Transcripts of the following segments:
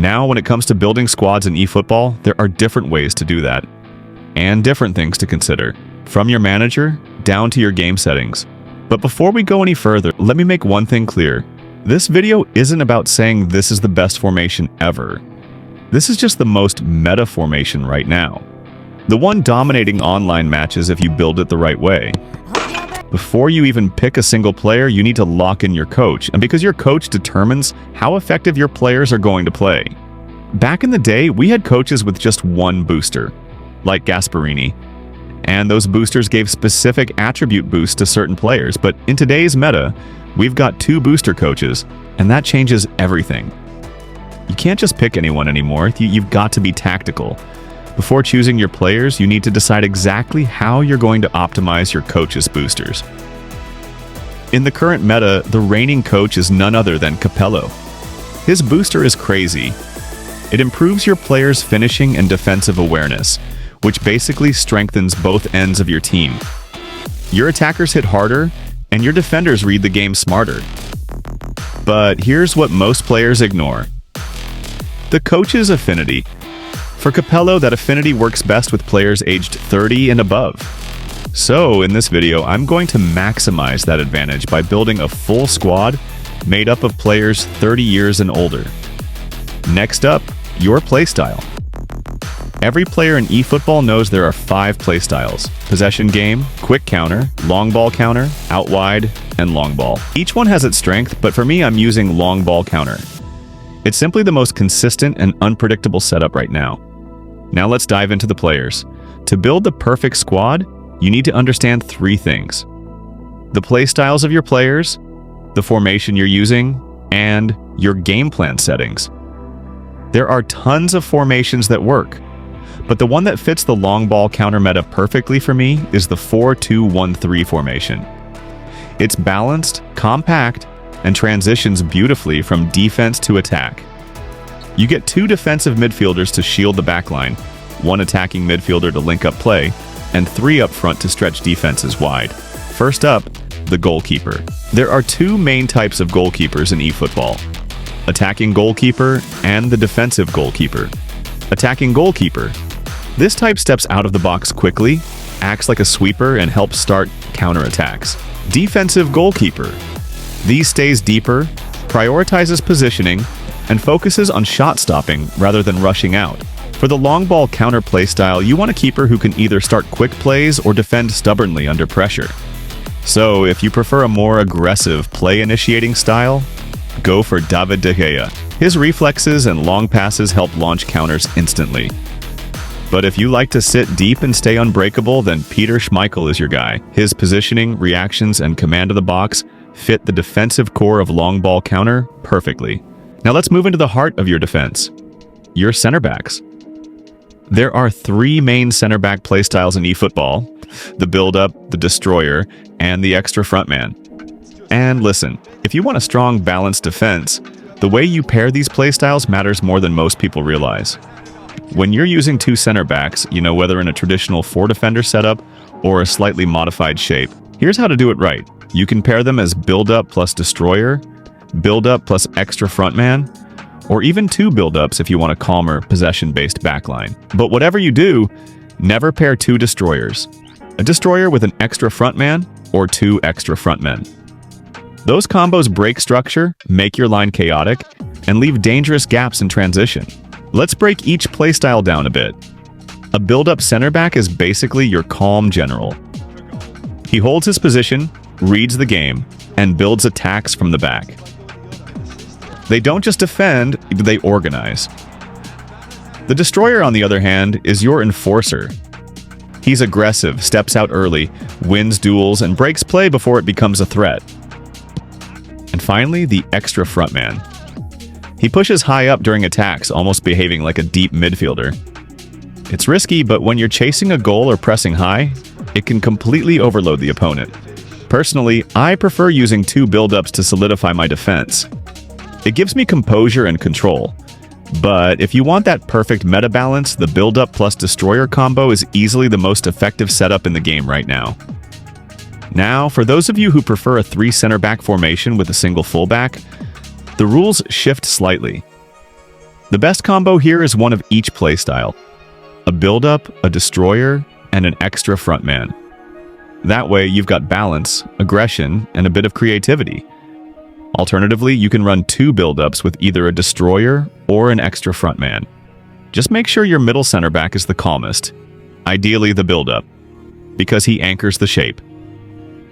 Now, when it comes to building squads in eFootball, there are different ways to do that, and different things to consider, from your manager down to your game settings. But before we go any further, let me make one thing clear. This video isn't about saying this is the best formation ever. This is just the most meta formation right now. The one dominating online matches if you build it the right way. Before you even pick a single player, you need to lock in your coach, and because your coach determines how effective your players are going to play. Back in the day, we had coaches with just one booster, like Gasparini, and those boosters gave specific attribute boosts to certain players, but in today's meta, we've got 2 booster coaches, and that changes everything. You can't just pick anyone anymore, you've got to be tactical. Before choosing your players, you need to decide exactly how you're going to optimize your coach's boosters. In the current meta, the reigning coach is none other than Capello. His booster is crazy. It improves your players' finishing and defensive awareness, which basically strengthens both ends of your team. Your attackers hit harder, and your defenders read the game smarter. But here's what most players ignore. The coach's affinity. For Capello, that affinity works best with players aged 30 and above. So, in this video, I'm going to maximize that advantage by building a full squad made up of players 30 years and older. Next up, your playstyle. Every player in eFootball knows there are 5 playstyles: possession game, quick counter, long ball counter, out wide, and long ball. Each one has its strength, but for me, I'm using long ball counter. It's simply the most consistent and unpredictable setup right now. Now let's dive into the players. To build the perfect squad, you need to understand 3 things: the playstyles of your players, the formation you're using, and your game plan settings. There are tons of formations that work, but the one that fits the long ball counter meta perfectly for me is the 4-2-1-3 formation. It's balanced, compact, and transitions beautifully from defense to attack. You get 2 defensive midfielders to shield the backline, 1 attacking midfielder to link up play, and 3 up front to stretch defenses wide. First up, the goalkeeper. There are 2 main types of goalkeepers in eFootball: attacking goalkeeper and the defensive goalkeeper. Attacking goalkeeper. This type steps out of the box quickly, acts like a sweeper, and helps start counterattacks. Defensive goalkeeper. These stays deeper, prioritizes positioning, and focuses on shot stopping rather than rushing out. For the long ball counter playstyle, you want a keeper who can either start quick plays or defend stubbornly under pressure. So, if you prefer a more aggressive play-initiating style, go for David De Gea. His reflexes and long passes help launch counters instantly. But if you like to sit deep and stay unbreakable, then Peter Schmeichel is your guy. His positioning, reactions, and command of the box fit the defensive core of long ball counter perfectly. Now let's move into the heart of your defense, your center backs. There are 3 main center back playstyles in eFootball: the build-up, the destroyer, and the extra frontman. And listen, if you want a strong, balanced defense, the way you pair these playstyles matters more than most people realize. When you're using 2 center backs, whether in a traditional 4-defender setup or a slightly modified shape, here's how to do it right. You can pair them as build-up plus destroyer, build-up plus extra frontman, or even 2 build-ups if you want a calmer, possession-based backline. But whatever you do, never pair 2 destroyers. A destroyer with an extra frontman or 2 extra frontmen. Those combos break structure, make your line chaotic, and leave dangerous gaps in transition. Let's break each playstyle down a bit. A build-up center back is basically your calm general. He holds his position, reads the game, and builds attacks from the back. They don't just defend, they organize. The destroyer, on the other hand, is your enforcer. He's aggressive, steps out early, wins duels, and breaks play before it becomes a threat. And finally, the extra frontman. He pushes high up during attacks, almost behaving like a deep midfielder. It's risky, but when you're chasing a goal or pressing high, it can completely overload the opponent. Personally, I prefer using 2 build-ups to solidify my defense. It gives me composure and control. But if you want that perfect meta balance, the build-up plus destroyer combo is easily the most effective setup in the game right now. Now, for those of you who prefer a 3 center back formation with a single fullback, the rules shift slightly. The best combo here is one of each playstyle: a build-up, a destroyer, and an extra frontman. That way, you've got balance, aggression, and a bit of creativity. Alternatively, you can run 2 build-ups with either a destroyer or an extra frontman. Just make sure your middle center back is the calmest, ideally the build-up, because he anchors the shape.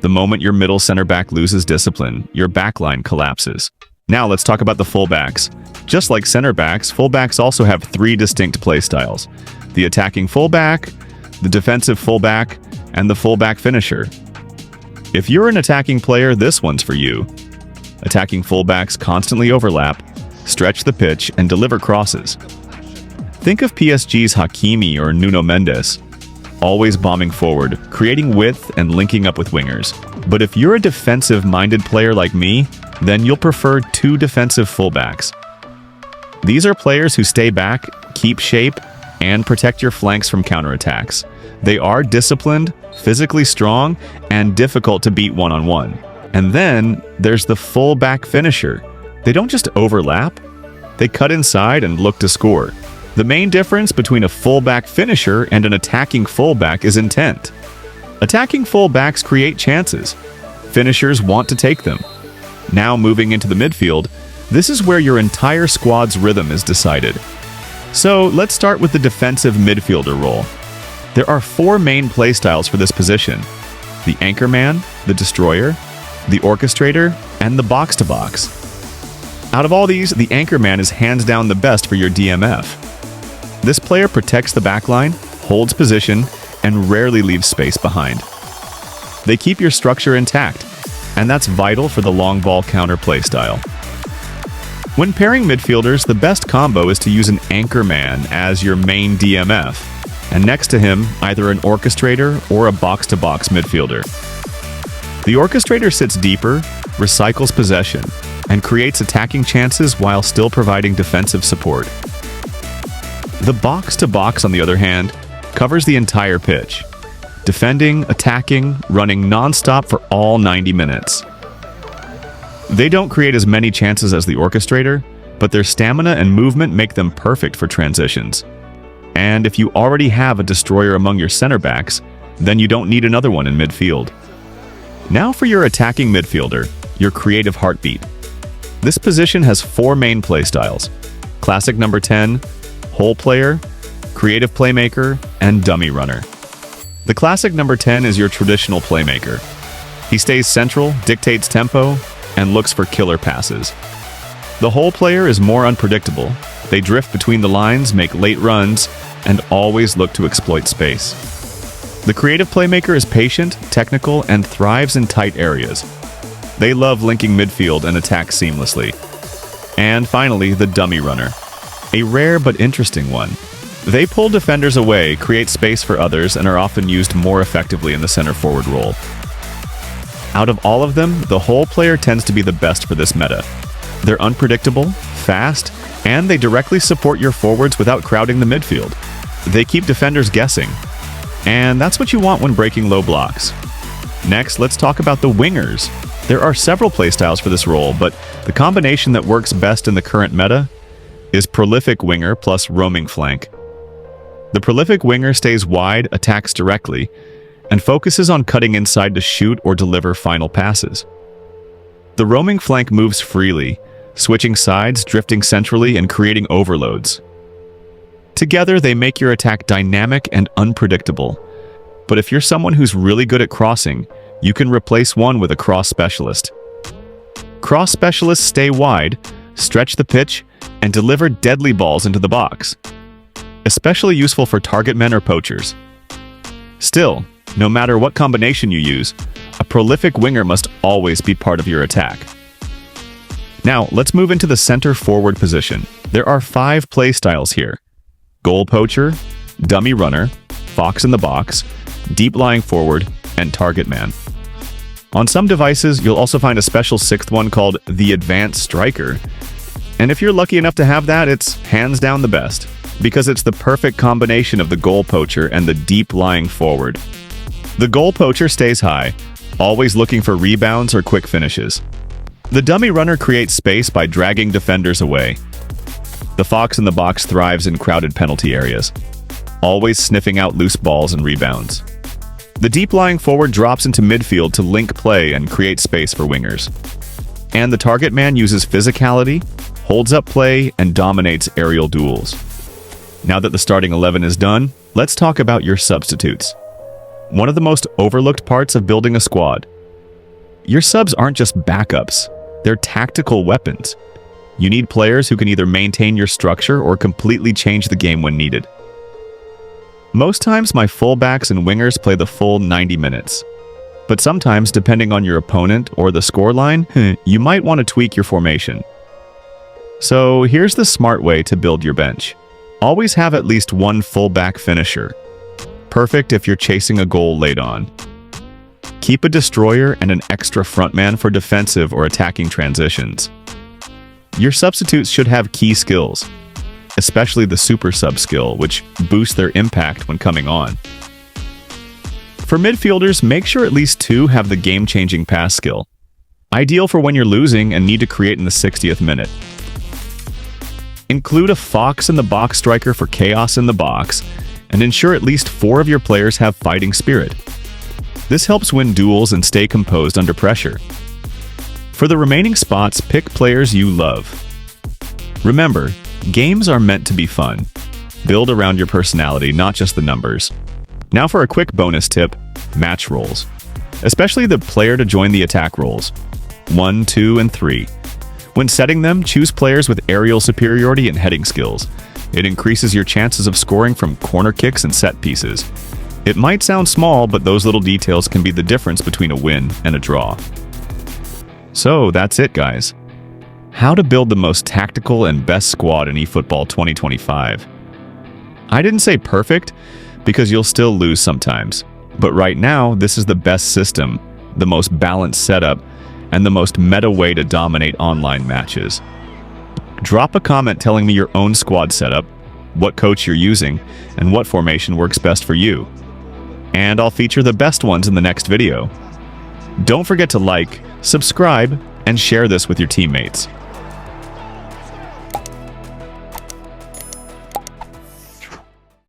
The moment your middle center back loses discipline, your backline collapses. Now let's talk about the fullbacks. Just like center backs, fullbacks also have 3 distinct playstyles: the attacking fullback, the defensive fullback, and the fullback finisher. If you're an attacking player, this one's for you. Attacking fullbacks constantly overlap, stretch the pitch, and deliver crosses. Think of PSG's Hakimi or Nuno Mendes, always bombing forward, creating width and linking up with wingers. But if you're a defensive-minded player like me, then you'll prefer 2 defensive fullbacks. These are players who stay back, keep shape, and protect your flanks from counterattacks. They are disciplined, physically strong, and difficult to beat one-on-one. And then there's the fullback finisher. They don't just overlap, they cut inside and look to score. The main difference between a fullback finisher and an attacking fullback is intent. Attacking fullbacks create chances. Finishers want to take them. Now moving into the midfield, this is where your entire squad's rhythm is decided. So let's start with the defensive midfielder role. There are 4 main playstyles for this position: the anchorman, the destroyer, the orchestrator, and the box-to-box. Out of all these, the anchorman is hands down the best for your DMF. This player protects the backline, holds position, and rarely leaves space behind. They keep your structure intact, and that's vital for the long ball counter playstyle. When pairing midfielders, the best combo is to use an anchorman as your main DMF, and next to him, either an orchestrator or a box-to-box midfielder. The orchestrator sits deeper, recycles possession, and creates attacking chances while still providing defensive support. The box-to-box, on the other hand, covers the entire pitch, defending, attacking, running non-stop for all 90 minutes. They don't create as many chances as the orchestrator, but their stamina and movement make them perfect for transitions. And if you already have a destroyer among your center backs, then you don't need another one in midfield. Now for your attacking midfielder, your creative heartbeat. This position has 4 main playstyles: classic number 10, hole player, creative playmaker, and dummy runner. The classic number 10 is your traditional playmaker. He stays central, dictates tempo, and looks for killer passes. The hole player is more unpredictable. They drift between the lines, make late runs, and always look to exploit space. The creative playmaker is patient, technical, and thrives in tight areas. They love linking midfield and attack seamlessly. And finally, the dummy runner. A rare but interesting one. They pull defenders away, create space for others, and are often used more effectively in the center forward role. Out of all of them, the hole player tends to be the best for this meta. They're unpredictable, fast, and they directly support your forwards without crowding the midfield. They keep defenders guessing. And that's what you want when breaking low blocks. Next, let's talk about the wingers. There are several playstyles for this role, but the combination that works best in the current meta is prolific winger plus roaming flank. The prolific winger stays wide, attacks directly, and focuses on cutting inside to shoot or deliver final passes. The roaming flank moves freely, switching sides, drifting centrally, and creating overloads. Together, they make your attack dynamic and unpredictable. But if you're someone who's really good at crossing, you can replace one with a cross specialist. Cross specialists stay wide, stretch the pitch, and deliver deadly balls into the box. Especially useful for target men or poachers. Still, no matter what combination you use, a prolific winger must always be part of your attack. Now, let's move into the center forward position. There are 5 playstyles here: goal poacher, dummy runner, fox in the box, deep lying forward, and target man. On some devices, you'll also find a special 6th one called the advanced striker. And if you're lucky enough to have that, it's hands down the best, because it's the perfect combination of the goal poacher and the deep lying forward. The goal poacher stays high, always looking for rebounds or quick finishes. The dummy runner creates space by dragging defenders away. The fox in the box thrives in crowded penalty areas, always sniffing out loose balls and rebounds. The deep-lying forward drops into midfield to link play and create space for wingers. And the target man uses physicality, holds up play, and dominates aerial duels. Now that the starting 11 is done, let's talk about your substitutes. One of the most overlooked parts of building a squad. Your subs aren't just backups, they're tactical weapons. You need players who can either maintain your structure or completely change the game when needed. Most times my fullbacks and wingers play the full 90 minutes. But sometimes, depending on your opponent or the scoreline, you might want to tweak your formation. So here's the smart way to build your bench. Always have at least one fullback finisher. Perfect if you're chasing a goal late on. Keep a destroyer and an extra frontman for defensive or attacking transitions. Your substitutes should have key skills, especially the super sub skill, which boosts their impact when coming on. For midfielders, make sure at least 2 have the game-changing pass skill. Ideal for when you're losing and need to create in the 60th minute. Include a fox in the box striker for chaos in the box, and ensure at least 4 of your players have fighting spirit. This helps win duels and stay composed under pressure. For the remaining spots, pick players you love. Remember, games are meant to be fun. Build around your personality, not just the numbers. Now for a quick bonus tip, match roles. Especially the player to join the attack roles. 1, 2, and 3. When setting them, choose players with aerial superiority and heading skills. It increases your chances of scoring from corner kicks and set pieces. It might sound small, but those little details can be the difference between a win and a draw. So that's it, guys. How to build the most tactical and best squad in eFootball 2025. I didn't say perfect, because you'll still lose sometimes. But right now, this is the best system, the most balanced setup, and the most meta way to dominate online matches. Drop a comment telling me your own squad setup, what coach you're using, and what formation works best for you. And I'll feature the best ones in the next video. Don't forget to like, subscribe, and share this with your teammates.